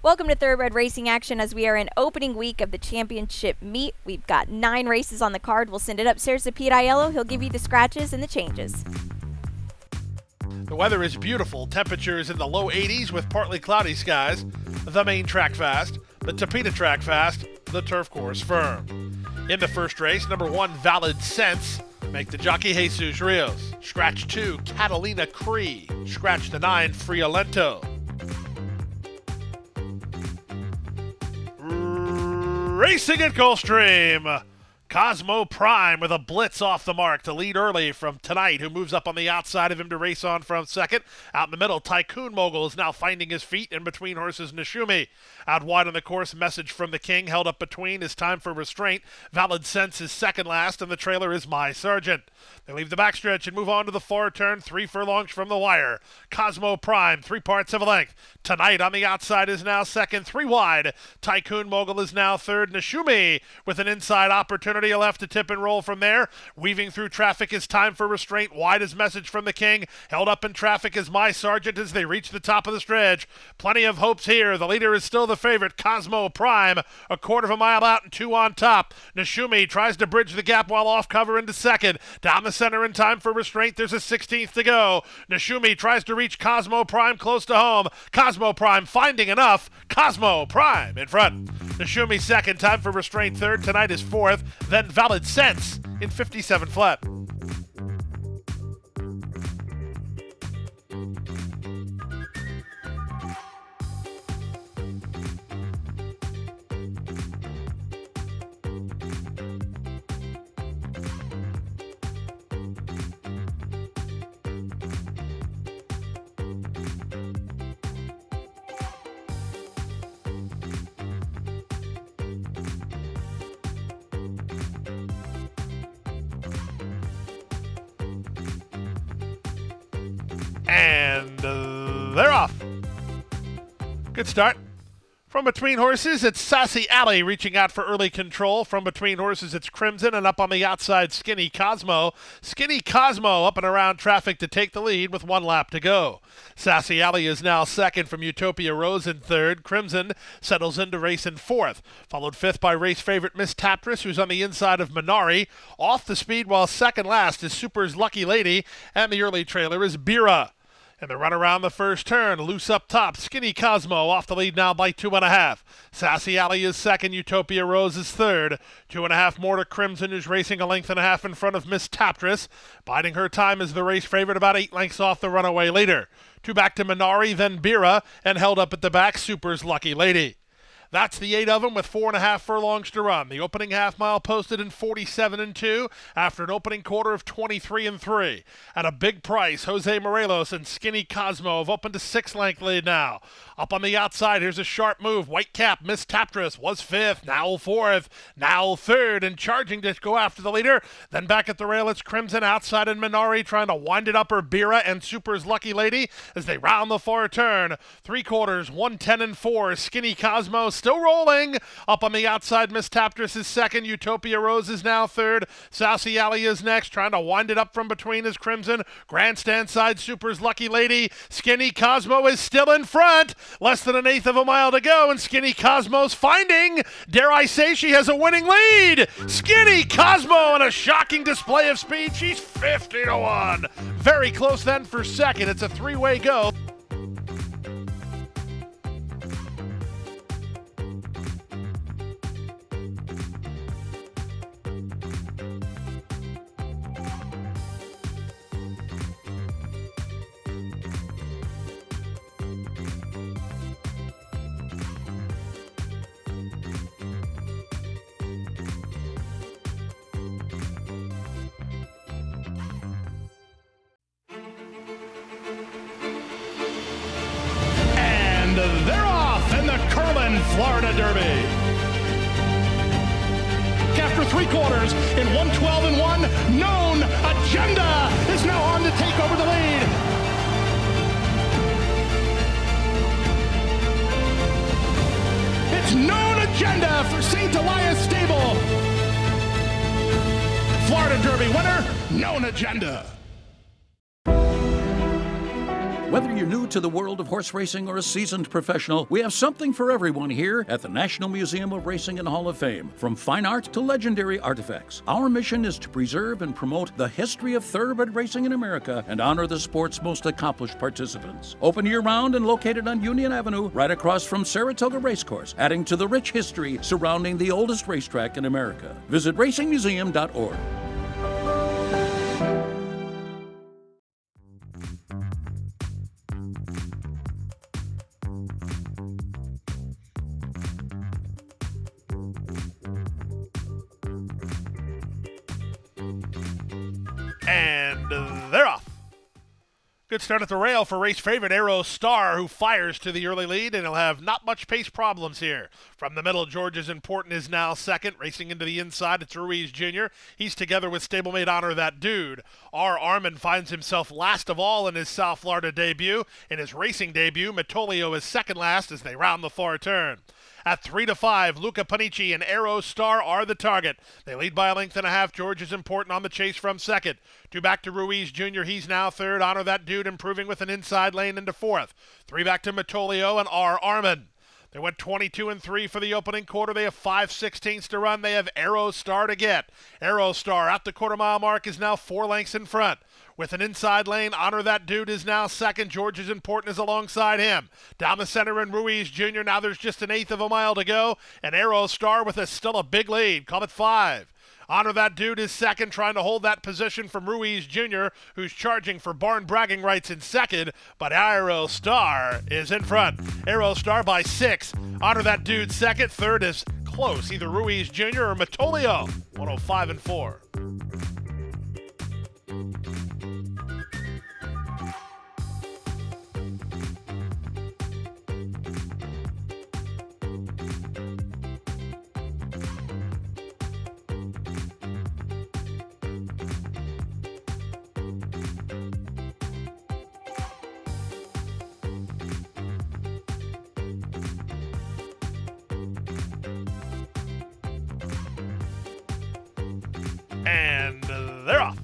Welcome to Thoroughbred Racing Action as we are in opening week of the championship meet. We've got 9 races on the card. We'll send it upstairs to Pete Aiello. He'll give you the scratches and the changes. The weather is beautiful. Temperatures in the low 80s with partly cloudy skies. The main track fast, the Tapeta track fast, the turf course firm. In the first race, number 1, Valid Sense. Make the jockey Jesus Rios. Scratch 2, Catalina Cree. Scratch the 9, Friolento. Racing at Gulfstream, Cosmo Prime with a blitz off the mark to lead early from Tonight, who moves up on the outside of him to race on from second. Out in the middle, Tycoon Mogul is now finding his feet in between horses Nishumi. Out wide on the course, Message from the King held up between is Time for Restraint. Valid Sense is second last, and the trailer is My Sergeant. They leave the backstretch and move on to the far turn, 3 furlongs from the wire. Cosmo Prime, 3 parts of a length. Tonight on the outside is now second, 3 wide. Tycoon Mogul is now third. Nishumi with an inside opportunity. He'll have to tip and roll from there. Weaving through traffic is Time for Restraint. Wide is Message from the King. Held up in traffic is My Sergeant as they reach the top of the stretch. Plenty of hopes here. The leader is still the favorite, Cosmo Prime. A quarter of a mile out and 2 on top. Nishumi tries to bridge the gap while off cover into second. Down the center in Time for Restraint. There's a 16th to go. Nishumi tries to reach Cosmo Prime close to home. Cosmo Prime finding enough. Cosmo Prime in front. Nishumi second. Time for Restraint third. Tonight is fourth. Then Valid Sense in 57 flat. And they're off. Good start. From between horses, it's Sassy Alley reaching out for early control. From between horses, it's Crimson, and up on the outside, Skinny Cosmo. Skinny Cosmo up and around traffic to take the lead with 1 lap to go. Sassy Alley is now second from Utopia Rose in third. Crimson settles into race in fourth. Followed fifth by race favorite Miss Taptress, who's on the inside of Minari. Off the speed while second last is Super's Lucky Lady, and the early trailer is Bira. And the run around the first turn, loose up top, Skinny Cosmo off the lead now by 2.5. Sassy Alley is second, Utopia Rose is third. 2.5 more to Crimson, who's racing 1.5 lengths in front of Miss Taptress. Biding her time is the race favorite, about 8 lengths off the runaway leader. 2 back to Minari, then Bira, and held up at the back, Super's Lucky Lady. That's the 8 of them with 4.5 furlongs to run. The opening half mile posted in 47-2 after an opening quarter of 23-3. At a big price, Jose Morelos and Skinny Cosmo have opened a 6-length lead now. Up on the outside, here's a sharp move. White Cap, Miss Taptress was 5th, now 4th, now 3rd, and charging to go after the leader. Then back at the rail, it's Crimson outside and Minari trying to wind it up her Bira and Super's Lucky Lady as they round the far turn. 3/4, 110-4. Skinny Cosmo still rolling. Up on the outside, Miss Taptress is second. Utopia Rose is now third. Sassy Alley is next. Trying to wind it up from between is Crimson. Grandstand side, Super's Lucky Lady. Skinny Cosmo is still in front. Less than 1/8 of a mile to go, and Skinny Cosmo's finding, dare I say, she has a winning lead. Skinny Cosmo in a shocking display of speed. She's 50-1. Very close then for second. It's a 3-way go. They're off in the Curlin, Florida Derby. After 3/4 in 112-1, Known Agenda is now on to take over the lead. Agenda for St. Elias Stable. Florida Derby winner, Known Agenda. Whether you're new to the world of horse racing or a seasoned professional, we have something for everyone here at the National Museum of Racing and Hall of Fame. From fine art to legendary artifacts, our mission is to preserve and promote the history of thoroughbred racing in America and honor the sport's most accomplished participants. Open year-round and located on Union Avenue, right across from Saratoga Racecourse, adding to the rich history surrounding the oldest racetrack in America. Visit racingmuseum.org. And they're off. Good start at the rail for race favorite Arrow Star, who fires to the early lead, and he'll have not much pace problems here. From the middle, George's Important is now second. Racing into the inside, it's Ruiz Jr. He's together with stablemate Honor That Dude. R. Armin finds himself last of all in his South Florida debut. In his racing debut, Matolio is second last as they round the far turn. At 3-5, Luca Panici and Arrow Star are the target. They lead by a length and a half. George is Important on the chase from second. 2 back to Ruiz Jr. He's now third. Honor That Dude improving with an inside lane into fourth. 3 back to Matolio and R. Armin. They went 22-3 for the opening quarter. They have 5/16 to run. They have Arrow Star to get. Arrow Star at the quarter-mile mark is now 4 lengths in front. With an inside lane, Honor That Dude is now second. George is Important is alongside him. Down the center in Ruiz Jr. Now there's just 1/8 of a mile to go. And Arrow Star with still a big lead. Call it 5. Honor That Dude is second, trying to hold that position from Ruiz Jr., who's charging for barn bragging rights in second, but Arrow Star is in front. Arrow Star by 6. Honor That Dude second. Third is close, either Ruiz Jr. or Matolio. 105-4. And they're off.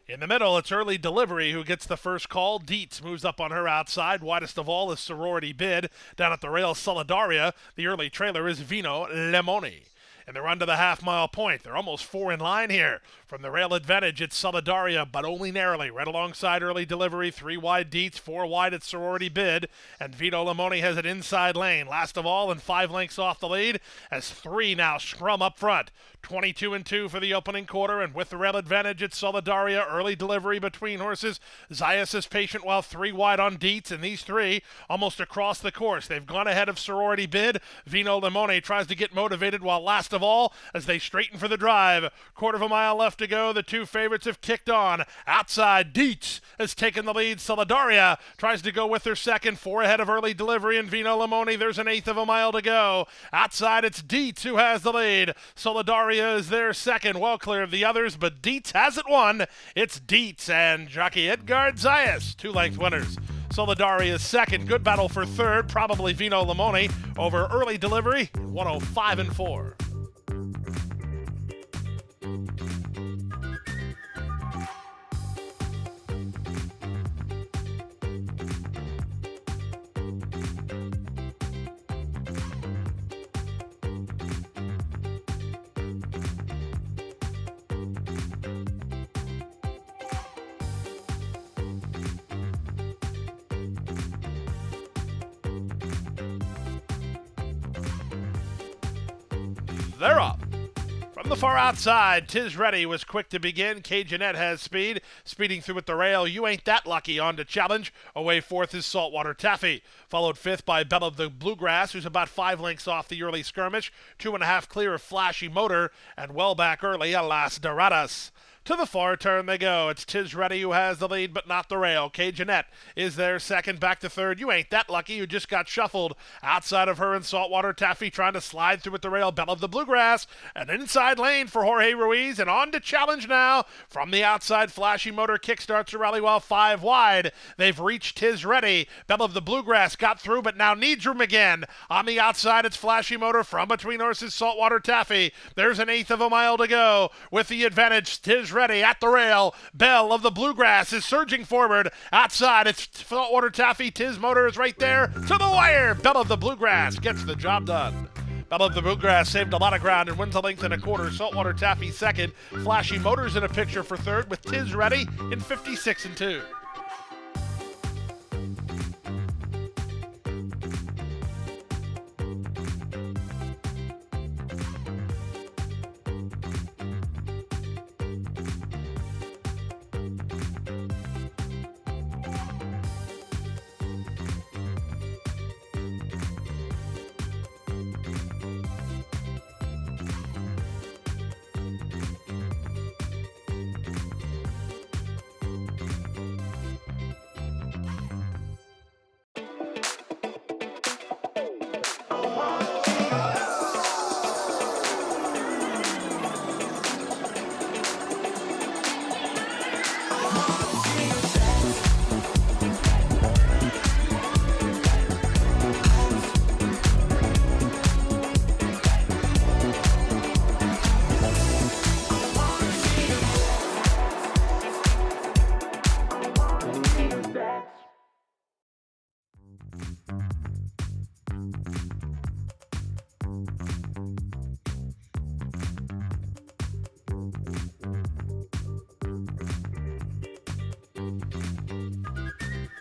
In the middle, it's Early Delivery who gets the first call. Dietz moves up on her outside. Widest of all is Sorority Bid. Down at the rail, Solidaria. The early trailer is Vino Lemoni. And they're under the half-mile point. They're almost 4 in line here. From the rail advantage, it's Solidaria, but only narrowly. Right alongside Early Delivery, 3 wide Dietz, 4 wide at Sorority Bid. And Vito Lemoni has an inside lane. Last of all, and 5 lengths off the lead, as 3 now scrum up front. 22-2 for the opening quarter, and with the rail advantage, it's Solidaria. Early Delivery between horses. Zayas is patient while 3 wide on Dietz, and these 3 almost across the course. They've gone ahead of Sorority Bid. Vino Lemoni tries to get motivated while last of all, as they straighten for the drive. 1/4 mile left to go. The 2 favorites have kicked on. Outside, Dietz has taken the lead. Solidaria tries to go with her second. 4 ahead of Early Delivery and Vino Lemoni. There's 1/8 of a mile to go. Outside, it's Dietz who has the lead. Solidaria is their second, well clear of the others, but Dietz has it won. It's Dietz and jockey Edgard Zayas, 2-length winners. Solidaria is second. Good battle for third. Probably Vino Lemoni over Early Delivery. 105-4. They're up. From the far outside, Tis Ready was quick to begin. Cajunette has speed. Speeding through at the rail, You Ain't That Lucky on to challenge. Away fourth is Saltwater Taffy. Followed fifth by Belle of the Bluegrass, who's about 5 lengths off the early skirmish. 2.5 clear of Flashy Motor, and well back early, Las Doradas. To the far turn they go. It's Tis Ready who has the lead, but not the rail. Kay Jeanette is there second, back to third. You ain't that lucky. You just got shuffled. Outside of her and Saltwater Taffy trying to slide through at the rail. Belle of the Bluegrass. An inside lane for Jorge Ruiz. And on to challenge now. From the outside, Flashy Motor kickstarts a rally while 5 wide. They've reached Tis Ready. Belle of the Bluegrass got through, but now needs room again. On the outside, it's Flashy Motor from between horses. Saltwater Taffy. There's an eighth of a mile to go. With the advantage, Tis Ready at the rail. Belle of the Bluegrass is surging forward. Outside, it's Saltwater Taffy. Tis Motor is right there to the wire. Belle of the Bluegrass gets the job done. Belle of the Bluegrass saved a lot of ground and wins a length and a quarter. Saltwater Taffy second. Flashy Motors in a picture for third with Tis Ready in 56 and 2.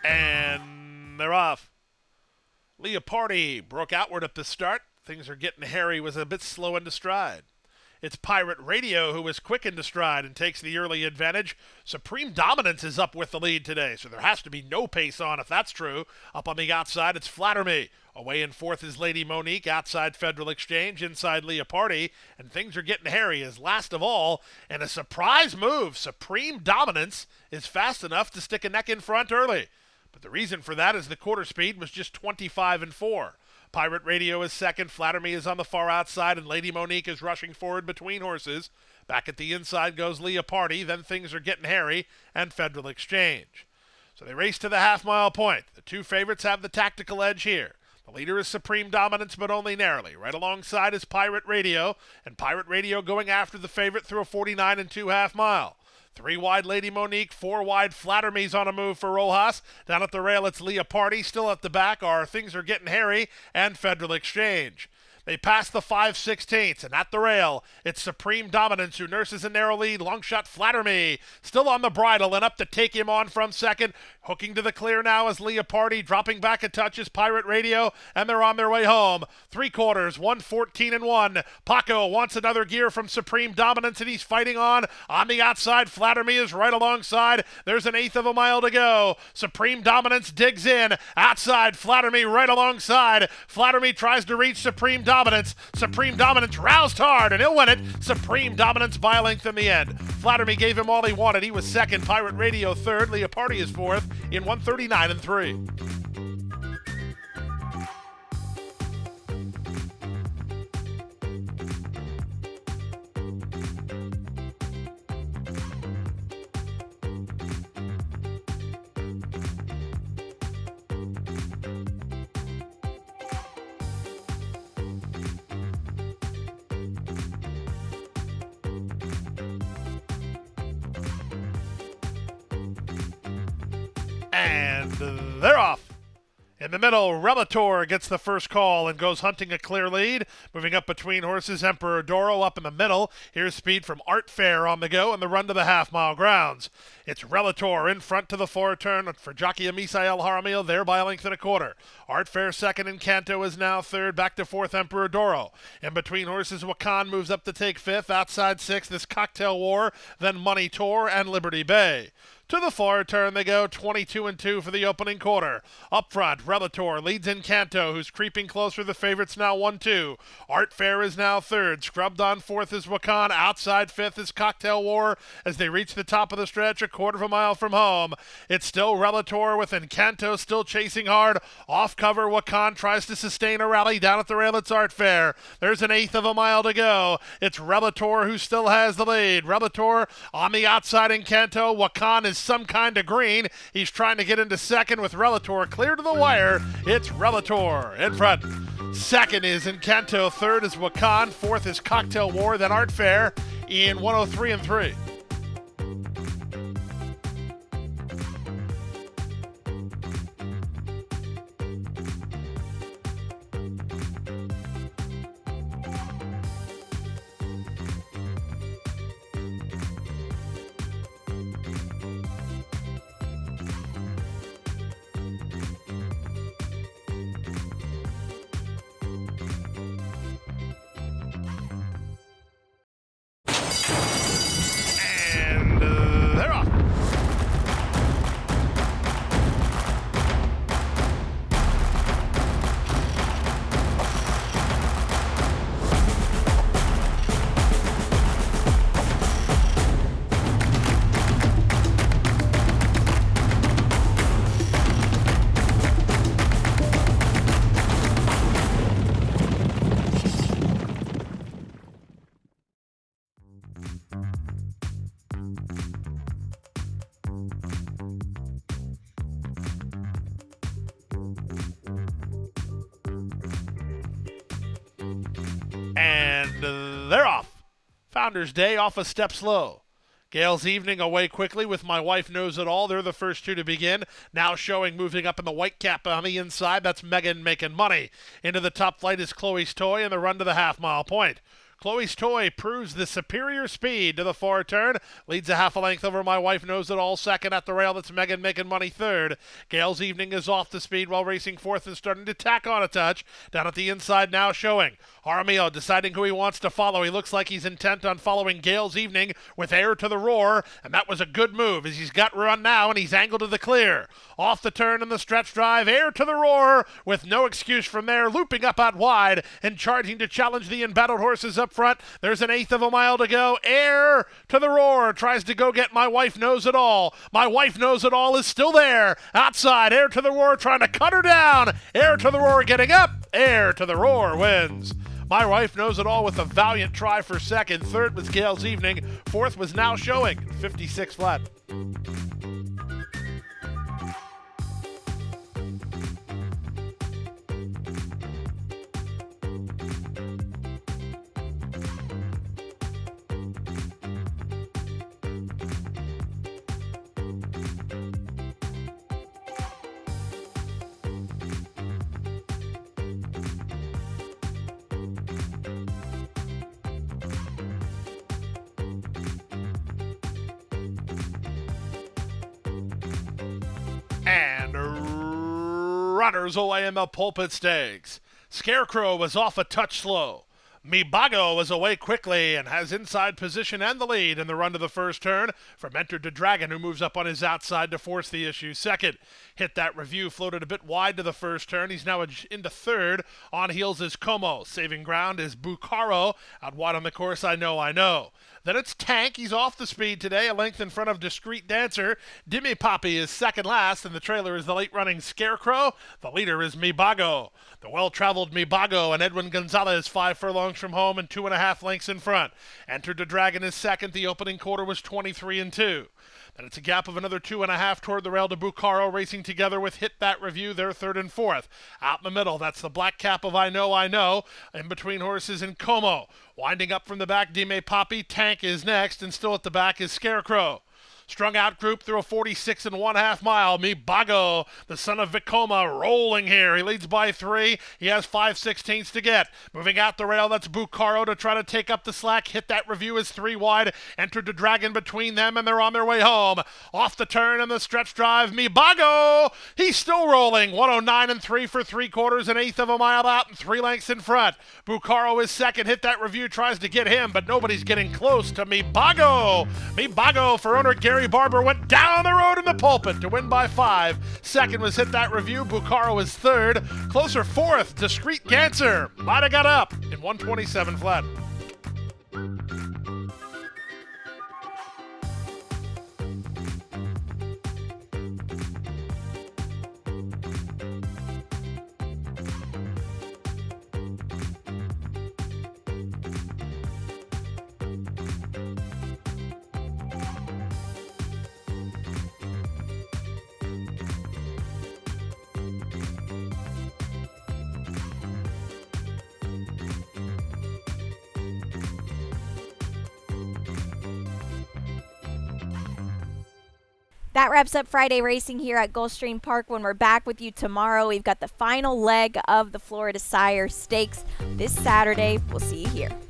And they're off. Leopardi broke outward at the start. Things are getting hairy, was a bit slow into stride. It's Pirate Radio who is quick into stride and takes the early advantage. Supreme Dominance is up with the lead today, so there has to be no pace on if that's true. Up on the outside, it's Flatter Me. Away in fourth is Lady Monique, outside Federal Exchange, inside Leopardi, and things are getting hairy as last of all, and a surprise move, Supreme Dominance is fast enough to stick a neck in front early. But the reason for that is the quarter speed was just 25 and 4. Pirate Radio is second, Flatter Me is on the far outside, and Lady Monique is rushing forward between horses. Back at the inside goes Leopardi, then things are getting hairy, and Federal Exchange. So they race to the half-mile point. The two favorites have the tactical edge here. The leader is Supreme Dominance, but only narrowly. Right alongside is Pirate Radio, and Pirate Radio going after the favorite through a 49 and 2 half-mile. 3 wide Lady Monique, 4 wide Flatter Me's on a move for Rojas. Down at the rail, it's Leopardi. Still at the back are Things Are Getting Hairy and Federal Exchange. They pass the 5/16, and at the rail, it's Supreme Dominance who nurses a narrow lead. Long shot Flatter Me, still on the bridle and up to take him on from second. Hooking to the clear now is Leopardi. Dropping back a touch is Pirate Radio, and they're on their way home. 3/4, 114 and 1. Paco wants another gear from Supreme Dominance, and he's fighting on. On the outside, Flatter Me is right alongside. There's an eighth of a mile to go. Supreme Dominance digs in. Outside, Flatter Me right alongside. Flatter Me tries to reach Supreme Dominance. Supreme Dominance roused hard, and he'll win it. Supreme Dominance by a length in the end. Flatter Me gave him all he wanted. He was second. Pirate Radio third. Leopardi is fourth in 139 and 3. And they're off. In the middle, Relator gets the first call and goes hunting a clear lead. Moving up between horses, Emperor Doro up in the middle. Here's speed from Art Fair on the go and the run to the half-mile grounds. It's Relator in front to the foreturn for jockey Misael Jaramillo there by a length and a quarter. Art Fair second and Canto is now third. Back to fourth, Emperor Doro. In between horses, Wakan moves up to take fifth. Outside sixth is Cocktail War, then Money Tour and Liberty Bay. To the far turn they go, 22-2 for the opening quarter. Up front, Relator leads Encanto, who's creeping closer. The favorites now 1-2. Art Fair is now third. Scrubbed on fourth is Wakan. Outside fifth is Cocktail War as they reach the top of the stretch, a quarter of a mile from home. It's still Relator with Encanto still chasing hard. Off cover, Wakan tries to sustain a rally down at the rail. It's Art Fair. There's an eighth of a mile to go. It's Relator who still has the lead. Relator on the outside, Encanto. Wakan is some kind of green. He's trying to get into second with Relator clear to the wire. It's Relator in front. Second is Encanto. Third is Wakan. Fourth is Cocktail War. Then Art Fair in 103-3. They're off. And they're off. Founders Day off a step slow. Gale's Evening away quickly with My Wife Knows It All. They're the first two to begin. Now showing moving up in the white cap on the inside. That's Maiden making money. Into the top flight is Chloe's Toy and the run to the half-mile point. Chloe's Toy proves the superior speed to the far turn. Leads a half a length over My Wife Knows It All. Second at the rail, that's Maiden making money third. Gale's Evening is off the speed while racing fourth and starting to tack on a touch. Down at the inside now showing. Jaramillo deciding who he wants to follow. He looks like he's intent on following Gale's Evening with Air to the Roar. And that was a good move as he's got run now and he's angled to the clear. Off the turn in the stretch drive. Air to the Roar with no excuse from there. Looping up out wide and charging to challenge the embattled horses up front. There's an eighth of a mile to go. Air to the Roar tries to go get My Wife Knows It All. My Wife Knows It All is still there. Outside, Air to the Roar trying to cut her down. Air to the Roar getting up. Air to the Roar wins. My Wife Knows It All with a valiant try for second. Third was Gale's Evening. Fourth was Now Showing. 56 flat. And runners away in the Pulpit Stakes. Scarecrow was off a touch slow. Mibago was away quickly and has inside position and the lead in the run to the first turn from Enter to Dragon, who moves up on his outside to force the issue second. Hit That Review floated a bit wide to the first turn. He's now into third. On heels is Como. Saving ground is Bucaro. Out wide on the course, I Know. Then it's Tank. He's off the speed today, a length in front of Discreet Dancer. Dimmy Poppy is second last, and the trailer is the late-running Scarecrow. The leader is Mibago. The well-traveled Mibago and Edwin Gonzalez 5 furlongs from home and 2.5 lengths in front. Entered the Dragon is second. The opening quarter was 23-2. Then it's a gap of another 2.5 toward the rail to Bucaro, racing together with Hit That Review. They're third and fourth. Out in the middle, that's the black cap of I Know. In between horses and Como. Winding up from the back, Dime Poppy. Tank is next, and still at the back is Scarecrow. Strung out group through a 46 1/2 mile. Mibago, the son of Vicoma, rolling here. He leads by 3. He has 5/16 to get. Moving out the rail, that's Bucaro to try to take up the slack. Hit That Review is 3 wide. Entered the Dragon between them, and they're on their way home. Off the turn in the stretch drive, Mibago. He's still rolling. 109 3 for 3/4, an eighth of a mile out, and 3 lengths in front. Bucaro is second. Hit That Review tries to get him, but nobody's getting close to Mibago. Mibago for owner Gary Gary Barber went down the road in the Pulpit to win by 5. Second was Hit That Review. Bucaro was third. Closer fourth, Discreet Cancer. Might have got up in 127 flat. That wraps up Friday racing here at Gulfstream Park. When we're back with you tomorrow, we've got the final leg of the Florida Sire Stakes this Saturday. We'll see you here.